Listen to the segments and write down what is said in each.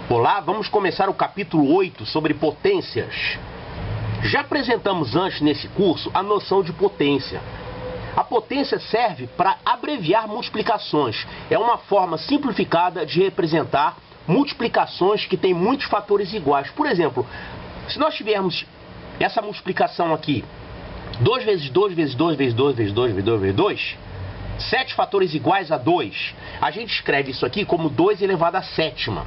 Olá, vamos começar o capítulo 8 sobre potências. Já apresentamos antes nesse curso a noção de potência. A potência serve para abreviar multiplicações. É uma forma simplificada de representar multiplicações que têm muitos fatores iguais. Por exemplo, se nós tivermos essa multiplicação aqui, 2 vezes 2 vezes 2 vezes 2 vezes 2 vezes 2 vezes 2, 7 fatores iguais a 2, a gente escreve isso aqui como 2 elevado à sétima.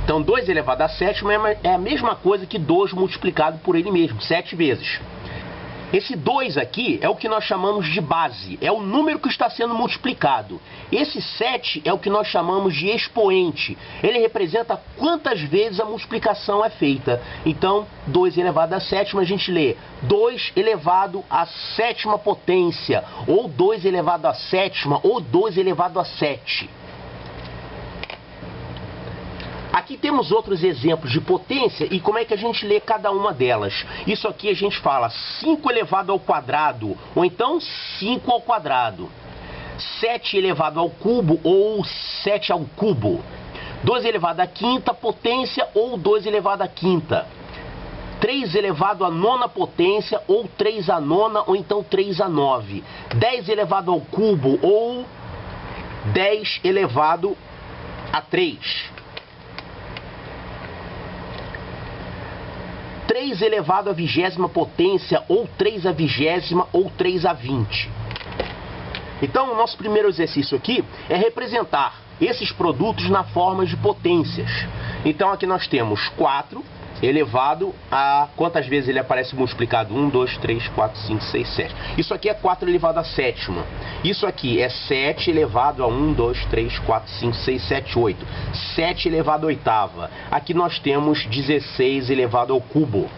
Então 2 elevado à sétima é a mesma coisa que 2 multiplicado por ele mesmo, 7 vezes. Esse 2 aqui é o que nós chamamos de base, é o número que está sendo multiplicado. Esse 7 é o que nós chamamos de expoente. Ele representa quantas vezes a multiplicação é feita. Então, 2 elevado à sétima, a gente lê 2 elevado à sétima potência, ou 2 elevado à sétima, ou 2 elevado a 7. Aqui temos outros exemplos de potência e como é que a gente lê cada uma delas. Isso aqui a gente fala 5 elevado ao quadrado, ou então 5 ao quadrado. 7 elevado ao cubo, ou 7 ao cubo. 2 elevado à quinta potência, ou 2 elevado à quinta. 3 elevado à nona potência, ou 3 à nona, ou então 3 à 9. 10 elevado ao cubo, ou 10 elevado a 3. 3 elevado à vigésima potência, ou 3 à vigésima, ou 3 a 20. Então, o nosso primeiro exercício aqui é representar esses produtos na forma de potências. Então, aqui nós temos 4 elevado a... quantas vezes ele aparece multiplicado? 1, 2, 3, 4, 5, 6, 7. Isso aqui é 4 elevado à sétima. Isso aqui é 7 elevado a 1, 2, 3, 4, 5, 6, 7, 8. 7 elevado à oitava. Aqui nós temos 16 elevado ao cubo.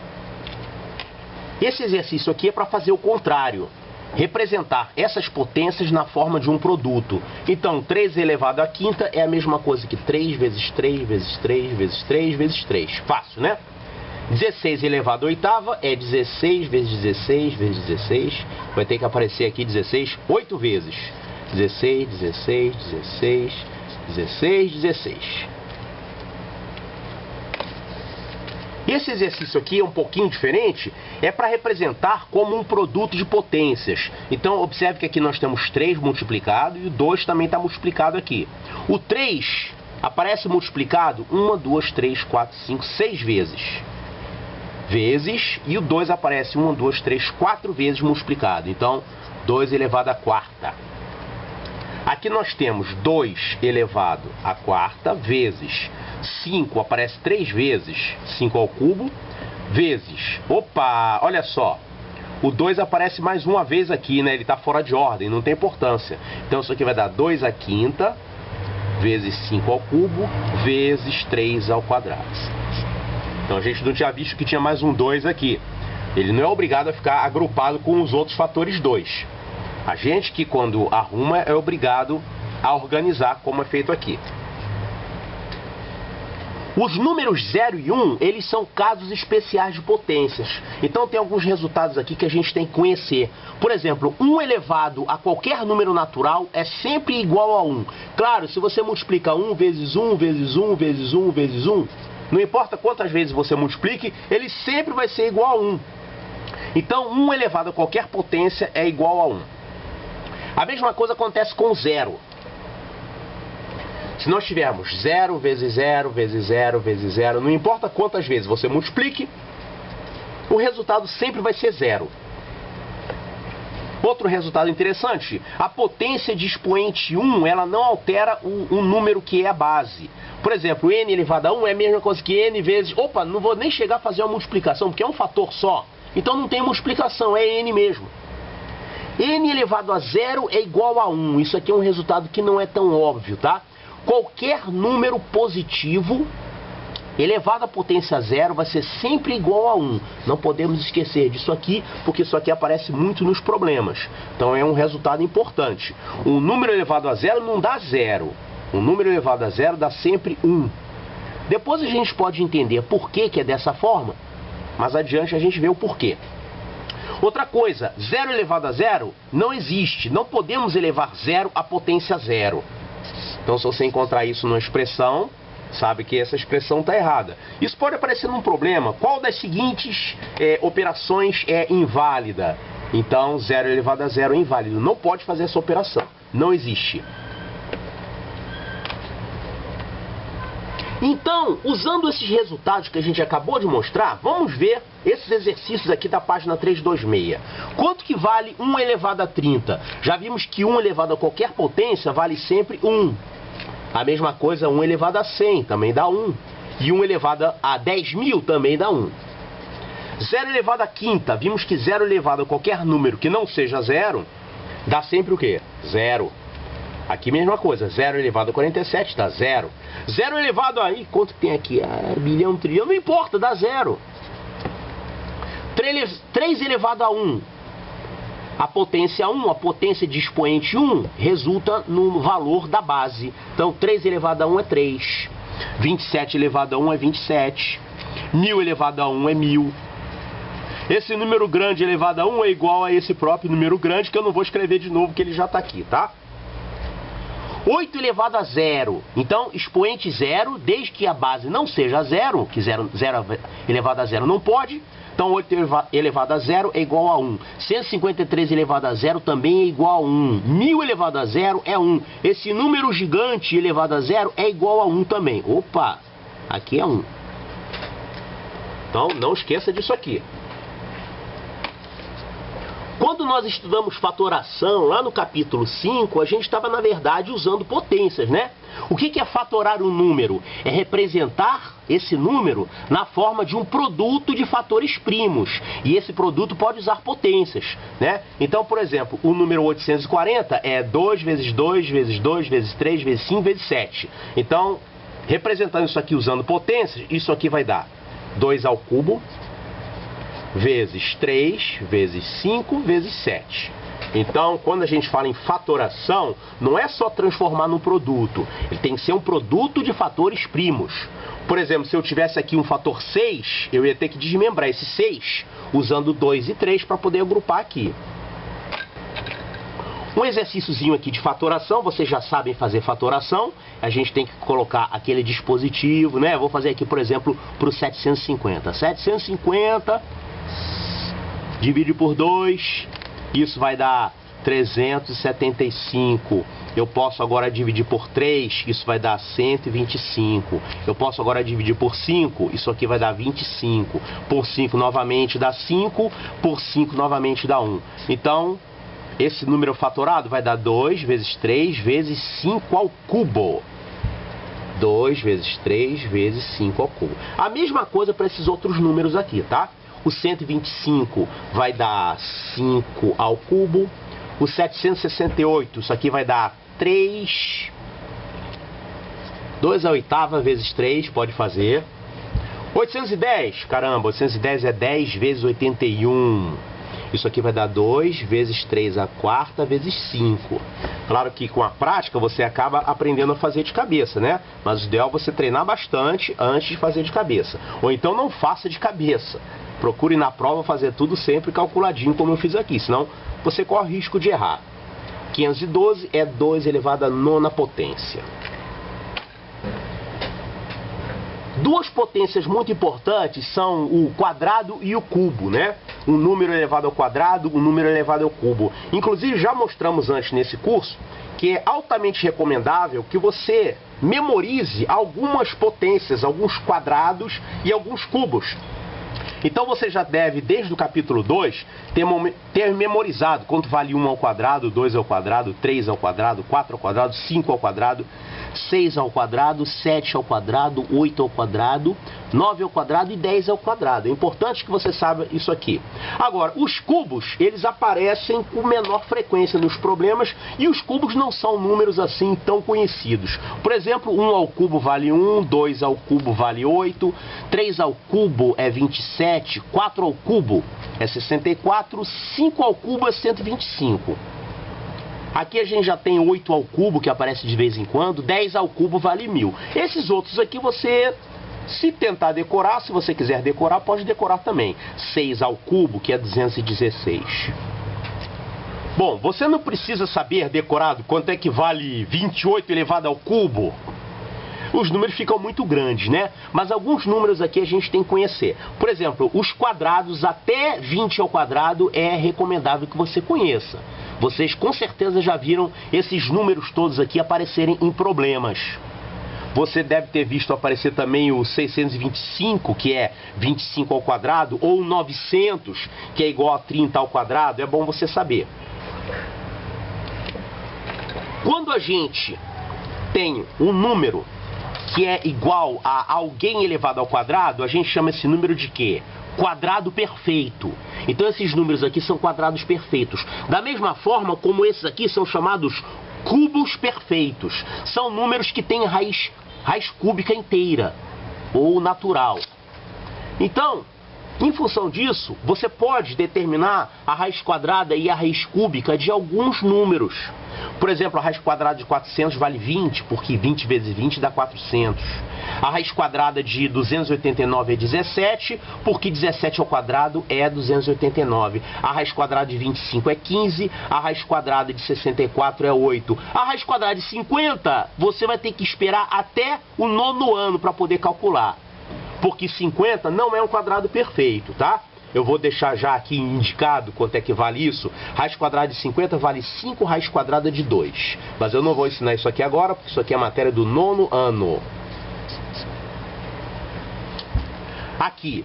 Esse exercício aqui é para fazer o contrário. Representar essas potências na forma de um produto. Então, 3 elevado à quinta é a mesma coisa que 3 vezes 3 vezes 3 vezes 3 vezes 3. Fácil, né? 16 elevado à oitava é 16 vezes 16 vezes 16. Vai ter que aparecer aqui 16 8 vezes. 16, 16, 16, 16, 16. Esse exercício aqui é um pouquinho diferente, é para representar como um produto de potências. Então, observe que aqui nós temos 3 multiplicado e o 2 também está multiplicado aqui. O 3 aparece multiplicado 1, 2, 3, 4, 5, 6 vezes. Vezes, e o 2 aparece 1, 2, 3, 4 vezes multiplicado. Então, 2 elevado à quarta. Aqui nós temos 2 elevado à quarta vezes 5, aparece 3 vezes 5 ao cubo, vezes, opa, olha só, o 2 aparece mais uma vez aqui, né? Ele está fora de ordem, não tem importância. Então isso aqui vai dar 2 à quinta, vezes 5 ao cubo, vezes 3 ao quadrado. Então a gente não tinha visto que tinha mais um 2 aqui. Ele não é obrigado a ficar agrupado com os outros fatores 2. A gente que quando arruma é obrigado a organizar como é feito aqui. Os números 0 e 1, eles são casos especiais de potências. Então tem alguns resultados aqui que a gente tem que conhecer. Por exemplo, 1 elevado a qualquer número natural é sempre igual a 1. Claro, se você multiplica 1 vezes 1 vezes 1 vezes 1 vezes 1, não importa quantas vezes você multiplique, ele sempre vai ser igual a 1. Então 1 elevado a qualquer potência é igual a 1. A mesma coisa acontece com 0. Se nós tivermos 0 vezes 0 vezes 0 vezes 0, não importa quantas vezes você multiplique, o resultado sempre vai ser 0. Outro resultado interessante, a potência de expoente 1, ela não altera o número que é a base. Por exemplo, n elevado a 1 é a mesma coisa que n vezes... Opa, não vou nem chegar a fazer uma multiplicação, porque é um fator só. Então não tem multiplicação, é n mesmo. n elevado a 0 é igual a 1. Isso aqui é um resultado que não é tão óbvio, tá? Qualquer número positivo elevado à potência 0 vai ser sempre igual a 1. Não podemos esquecer disso aqui, porque isso aqui aparece muito nos problemas. Então é um resultado importante. Um número elevado a 0 não dá 0. Um número elevado a 0 dá sempre 1. Depois a gente pode entender por que é dessa forma. Mais adiante a gente vê o porquê. Outra coisa, 0 elevado a 0 não existe. Não podemos elevar 0 à potência 0. Então, se você encontrar isso numa expressão, sabe que essa expressão está errada. Isso pode aparecer num problema. Qual das seguintes operações é inválida? Então, 0 elevado a 0 é inválido. Não pode fazer essa operação. Não existe. Então, usando esses resultados que a gente acabou de mostrar, vamos ver esses exercícios aqui da página 326. Quanto que vale 1 elevado a 30? Já vimos que 1 elevado a qualquer potência vale sempre 1. A mesma coisa, 1 elevado a 100 também dá 1. E 1 elevado a 10.000 também dá 1. 0 elevado a quinta, vimos que 0 elevado a qualquer número que não seja 0, dá sempre o quê? 0. Aqui mesma coisa, 0 elevado a 47 dá 0. 0 elevado a... quanto tem aqui? Bilhão, trilhão, não importa, dá 0. 3 elevado a 1. A potência 1, a potência de expoente 1, resulta no valor da base. Então, 3 elevado a 1 é 3. 27 elevado a 1 é 27. 1000 elevado a 1 é 1000. Esse número grande elevado a 1 é igual a esse próprio número grande, que eu não vou escrever de novo, que ele já está aqui, tá? 8 elevado a 0. Então, expoente 0, desde que a base não seja 0, que 0 elevado a 0 não pode, então 8 elevado a 0 é igual a 1. 153 elevado a 0 também é igual a 1. 1000 elevado a 0 é 1. Esse número gigante elevado a 0 é igual a 1 também. Opa, aqui é 1. Então, não esqueça disso aqui. Quando nós estudamos fatoração, lá no capítulo 5, a gente estava, na verdade, usando potências, né? O que é fatorar um número? É representar esse número na forma de um produto de fatores primos. E esse produto pode usar potências, né? Então, por exemplo, o número 840 é 2 vezes 2 vezes 2 vezes 3 vezes 5 vezes 7. Então, representando isso aqui usando potências, isso aqui vai dar 2 ao cubo vezes 3, vezes 5, vezes 7. Então, quando a gente fala em fatoração, não é só transformar num produto. Ele tem que ser um produto de fatores primos. Por exemplo, se eu tivesse aqui um fator 6, eu ia ter que desmembrar esse 6 usando 2 e 3 para poder agrupar aqui. Um exercíciozinho aqui de fatoração, vocês já sabem fazer fatoração. A gente tem que colocar aquele dispositivo, né? Vou fazer aqui, por exemplo, para o 750. 750... divide por 2, isso vai dar 375. Eu posso agora dividir por 3, isso vai dar 125. Eu posso agora dividir por 5, isso aqui vai dar 25. Por 5 novamente dá 5, por 5 novamente dá 1. Então, esse número fatorado vai dar 2 vezes 3 vezes 5 ao cubo. 2 vezes 3 vezes 5 ao cubo. A mesma coisa para esses outros números aqui, tá? O 125 vai dar 5 ao cubo. O 768, isso aqui vai dar 3. 2 à oitava vezes 3, pode fazer. 810, caramba, 810 é 10 vezes 81. Isso aqui vai dar 2 vezes 3 à quarta vezes 5. Claro que com a prática você acaba aprendendo a fazer de cabeça, né? Mas o ideal é você treinar bastante antes de fazer de cabeça. Ou então não faça de cabeça. Procure na prova fazer tudo sempre calculadinho, como eu fiz aqui, senão você corre risco de errar. 512 é 2 elevado à nona potência. Duas potências muito importantes são o quadrado e o cubo, né? Um número elevado ao quadrado, um número elevado ao cubo. Inclusive, já mostramos antes nesse curso que é altamente recomendável que você memorize algumas potências, alguns quadrados e alguns cubos. Então você já deve, desde o capítulo 2, ter memorizado quanto vale 1 ao quadrado, 2 ao quadrado, 3 ao quadrado, 4 ao quadrado, 5 ao quadrado, 6 ao quadrado, 7 ao quadrado, 8 ao quadrado, 9 ao quadrado e 10 ao quadrado. É importante que você saiba isso aqui. Agora, os cubos, eles aparecem com menor frequência nos problemas e os cubos não são números assim tão conhecidos. Por exemplo, 1 ao cubo vale 1, 2 ao cubo vale 8, 3 ao cubo é 27, 4 ao cubo é 64, 5 ao cubo é 125. Aqui a gente já tem 8 ao cubo, que aparece de vez em quando, 10 ao cubo vale 1000. Esses outros aqui você, se tentar decorar, se você quiser decorar, pode decorar também. 6 ao cubo, que é 216. Bom, você não precisa saber decorado quanto é que vale 28 elevado ao cubo. os números ficam muito grandes, né? Mas alguns números aqui a gente tem que conhecer. Por exemplo, os quadrados até 20 ao quadrado é recomendável que você conheça. Vocês com certeza já viram esses números todos aqui aparecerem em problemas. Você deve ter visto aparecer também o 625, que é 25 ao quadrado, ou o 900, que é igual a 30 ao quadrado. É bom você saber. Quando a gente tem um número que é igual a alguém elevado ao quadrado, a gente chama esse número de quê? Quadrado perfeito. Então esses números aqui são quadrados perfeitos. Da mesma forma como esses aqui são chamados cubos perfeitos. São números que têm raiz cúbica inteira, ou natural. Então, em função disso, você pode determinar a raiz quadrada e a raiz cúbica de alguns números. Por exemplo, a raiz quadrada de 400 vale 20, porque 20 vezes 20 dá 400. A raiz quadrada de 289 é 17, porque 17 ao quadrado é 289. A raiz quadrada de 25 é 15, a raiz quadrada de 64 é 8. A raiz quadrada de 50, você vai ter que esperar até o 9º ano para poder calcular. Porque 50 não é um quadrado perfeito, tá? Eu vou deixar já aqui indicado quanto é que vale isso. Raiz quadrada de 50 vale 5 raiz quadrada de 2. Mas eu não vou ensinar isso aqui agora, porque isso aqui é matéria do 9º ano. Aqui,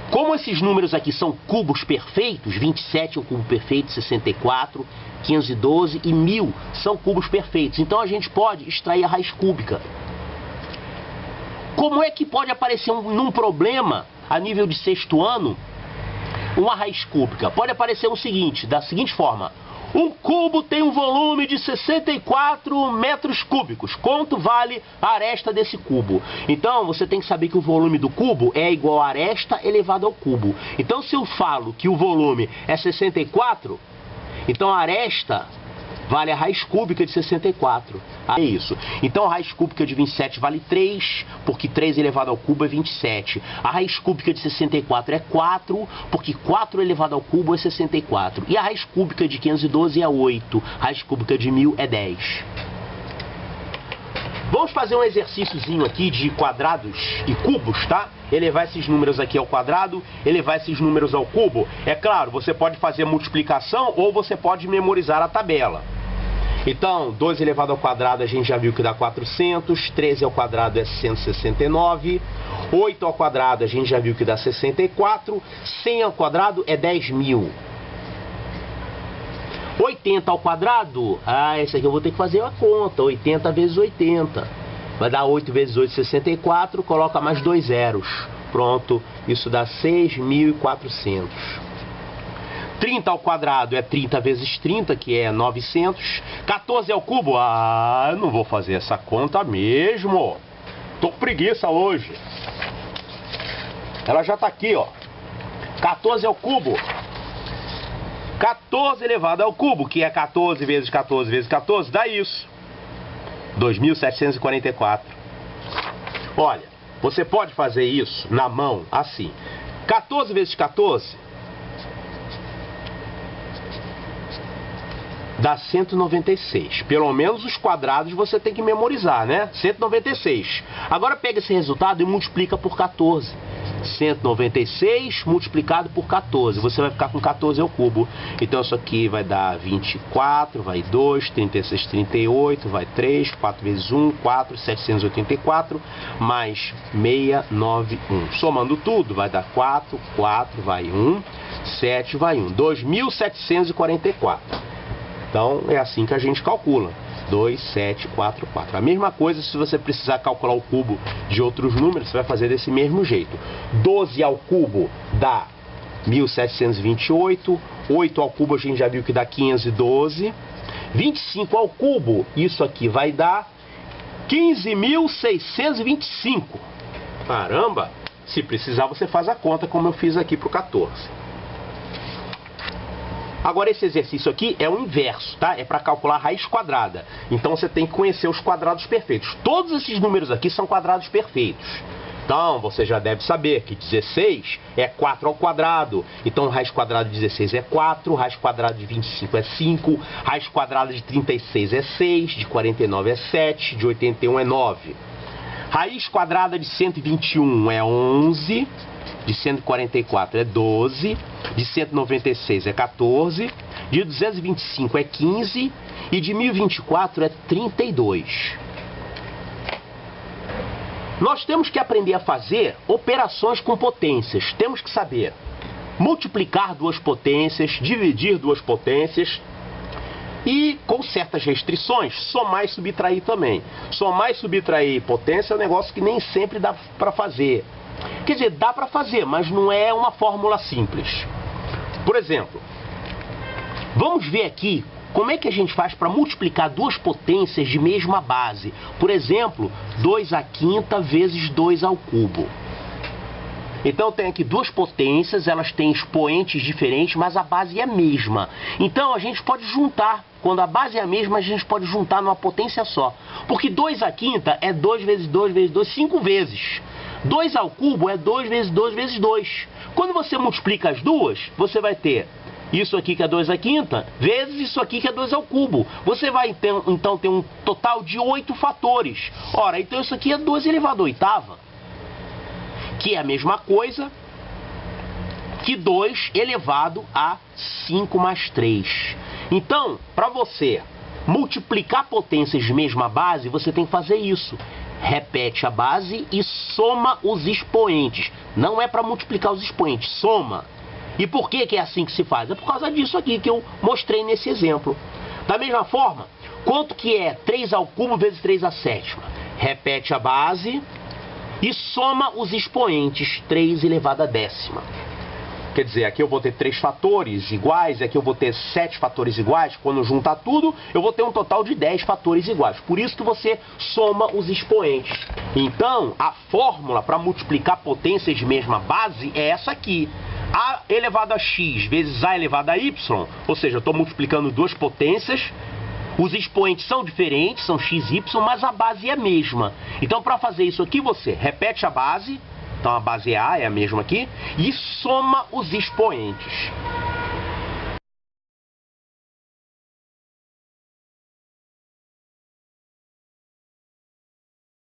como esses números aqui são cubos perfeitos, 27 é um cubo perfeito, 64, 512 e 1000 são cubos perfeitos. Então a gente pode extrair a raiz cúbica. Como é que pode aparecer num problema a nível de 6º ano uma raiz cúbica? Pode aparecer o seguinte, da seguinte forma: um cubo tem um volume de 64 metros cúbicos. Quanto vale a aresta desse cubo? Então você tem que saber que o volume do cubo é igual a aresta elevado ao cubo. Então se eu falo que o volume é 64, então a aresta vale a raiz cúbica de 64. É isso. Então a raiz cúbica de 27 vale 3, porque 3 elevado ao cubo é 27. A raiz cúbica de 64 é 4, porque 4 elevado ao cubo é 64. E a raiz cúbica de 512 é 8. A raiz cúbica de 1000 é 10. Vamos fazer um exercíciozinho aqui de quadrados e cubos, tá? Elevar esses números aqui ao quadrado, elevar esses números ao cubo. É claro, você pode fazer multiplicação ou você pode memorizar a tabela. Então, 2 elevado ao quadrado a gente já viu que dá 400, 13 ao quadrado é 169, 8 ao quadrado a gente já viu que dá 64, 100 ao quadrado é 10.000. 80 ao quadrado, esse aqui eu vou ter que fazer uma conta, 80 vezes 80. Vai dar 8 vezes 8, 64, coloca mais 2 zeros. Pronto, isso dá 6.400. 30 ao quadrado é 30 vezes 30, que é 900. 14 ao cubo, eu não vou fazer essa conta mesmo. Tô com preguiça hoje. Ela já tá aqui, ó. 14 ao cubo. 14 elevado ao cubo, que é 14 vezes 14 vezes 14, dá isso. 2.744. Olha, você pode fazer isso na mão, assim. 14 vezes 14... dá 196. Pelo menos os quadrados você tem que memorizar, né? 196. Agora pega esse resultado e multiplica por 14. 196 multiplicado por 14. Você vai ficar com 14 ao cubo. Então isso aqui vai dar 24, vai 2, 36, 38, vai 3, 4 vezes 1, 4, 784, mais 691. Somando tudo, vai dar 4, 4, vai 1, 7, vai 1. 2.744. Então é assim que a gente calcula. 2, 7, 4, 4. A mesma coisa se você precisar calcular o cubo de outros números, você vai fazer desse mesmo jeito. 12 ao cubo dá 1.728. 8 ao cubo a gente já viu que dá 512. 25 ao cubo, isso aqui vai dar 15.625. Caramba! Se precisar você faz a conta como eu fiz aqui para o 14. Agora esse exercício aqui é o inverso, tá? É para calcular a raiz quadrada. Então você tem que conhecer os quadrados perfeitos. Todos esses números aqui são quadrados perfeitos. Então você já deve saber que 16 é 4 ao quadrado. Então raiz quadrada de 16 é 4, raiz quadrada de 25 é 5, raiz quadrada de 36 é 6, de 49 é 7, de 81 é 9. Raiz quadrada de 121 é 11, de 144 é 12, de 196 é 14, de 225 é 15 e de 1024 é 32. Nós temos que aprender a fazer operações com potências. Temos que saber multiplicar duas potências, dividir duas potências e, com certas restrições, somar e subtrair também. Somar e subtrair potência é um negócio que nem sempre dá para fazer. Quer dizer, dá para fazer, mas não é uma fórmula simples. Por exemplo, vamos ver aqui como é que a gente faz para multiplicar duas potências de mesma base. Por exemplo, 2 à quinta vezes 2 ao cubo. Então eu tenho aqui duas potências, elas têm expoentes diferentes, mas a base é a mesma. Então a gente pode juntar, quando a base é a mesma, a gente pode juntar numa potência só. Porque 2 à quinta é 2 vezes 2 vezes 2, 5 vezes. 2 ao cubo é 2 vezes 2 vezes 2. Quando você multiplica as duas, você vai ter isso aqui que é 2 à quinta, vezes isso aqui que é 2 ao cubo. Você vai então ter um total de 8 fatores. Ora, então isso aqui é 2 elevado à oitava, que é a mesma coisa que 2 elevado a 5 mais 3. Então, para você multiplicar potências de mesma base, você tem que fazer isso. Repete a base e soma os expoentes. Não é para multiplicar os expoentes, soma. E por que é assim que se faz? É por causa disso aqui que eu mostrei nesse exemplo. Da mesma forma, quanto que é 3 ao cubo vezes 3 à sétima? Repete a base e soma os expoentes, 3 elevado à décima. Quer dizer, aqui eu vou ter 3 fatores iguais, aqui eu vou ter 7 fatores iguais. Quando eu juntar tudo, eu vou ter um total de 10 fatores iguais. Por isso que você soma os expoentes. Então, a fórmula para multiplicar potências de mesma base é essa aqui. A elevado a x vezes a elevado a y, ou seja, eu estou multiplicando duas potências, os expoentes são diferentes, são x e y, mas a base é a mesma. Então, para fazer isso aqui, você repete a base, então a base A é a mesma aqui, e soma os expoentes.